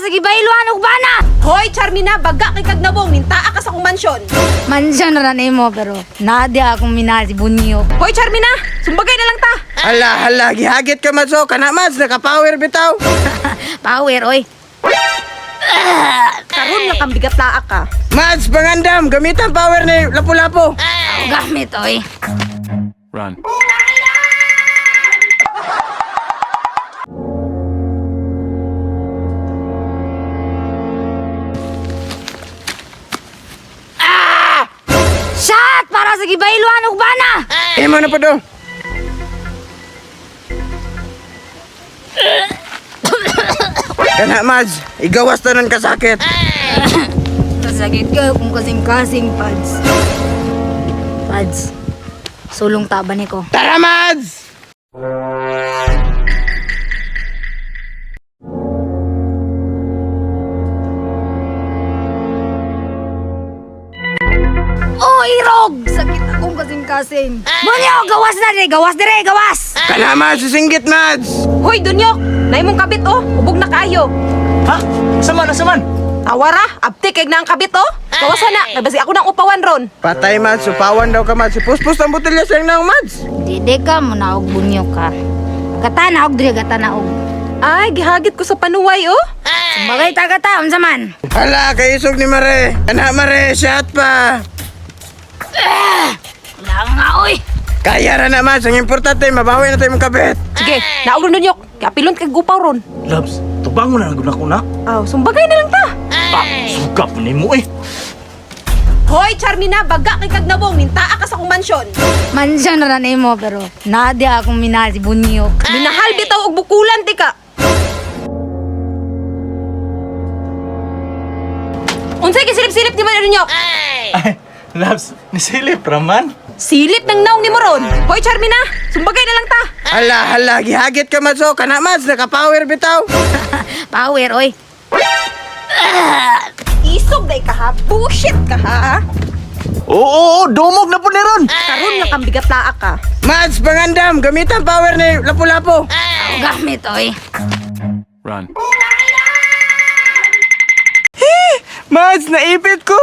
sa gibayloan ug bana. Hoy, Charmina, baga kay kagnabong, nintaa ka sa kong mansyon. Mansyon ra nimo pero nadia akong minahal si Bunyo. Hoy, Charmina, sumbagay na lang ta. Hala, gihagit ka Mads o. Kana Mads, naka-power bitaw. Power oy. Karon nga kang bigat taa ka. Mads, pangandam, gamit ang power ni Lapu-Lapu. Ako gamit oy. Run. Shot para sa gibayloan ug bana. Imo na po do. Kana Mads, igawas tanan ka sakit. Kasakit ka kung kasing-kasing, Pads. Pads, sulong taban ko. Tara Mads! Oh, irog! Sakit akong kasing-kasing. Bunyo, gawas na dire, gawas dire, gawas! Kana Mads, susinggit Mads! Hoy, Dunyok, naay mong kabit oh, ubog na kayo. Ha? Saman? Awara, abtik kay na ang kabit oh. Kawasan na, kay basi ako nang upawan ron. Patay Mads, upawan daw ka Mads. Puspus ang botelya siyang nang Mads. Dede ka mo na og bunyo ka. Gata og dire, gata og. Ay, gihagit ko sa panuway oh. Bagay taga-taon sa man. Hala, kay isog ni Mare. Kana Mare, shot pa. Wala nga, oy. Kaya ra na Mads, ang importante, mabawi na tayo mong kabit. Sige, naog ron Dunyok, kaya pilon kay gupaw ron. Labs, tubang mo na naguna ko na. Aw, sumbagay na lang ta. Sugap ni mo eh. Hoy, Charmina, baga kay kagnabong, nintaa ka sa kong mansyon. Mansyon ra nimo pero nadia akong minahal si Bunyo. Minahal bitaw og bukulan ti ka. Unsay gisilip-silip ni Dunyok? Ay, Labs, nisilip raman. Silip ng naong ni mo ron. Hoy, Charmina, sumbagay na lang ta. Hala, gihagit ka Mads o. Kana Mads, naka-power bitaw. Power, oy. Isog day ka ha, bullshit ka ha. Oo, dumog na po ni Ron. Karon nga kang bigat taa ka. Mads, pangandam, gamit ang power ni Lapu-Lapu. Ako gamit, oy. Run. Mads, naipit ko.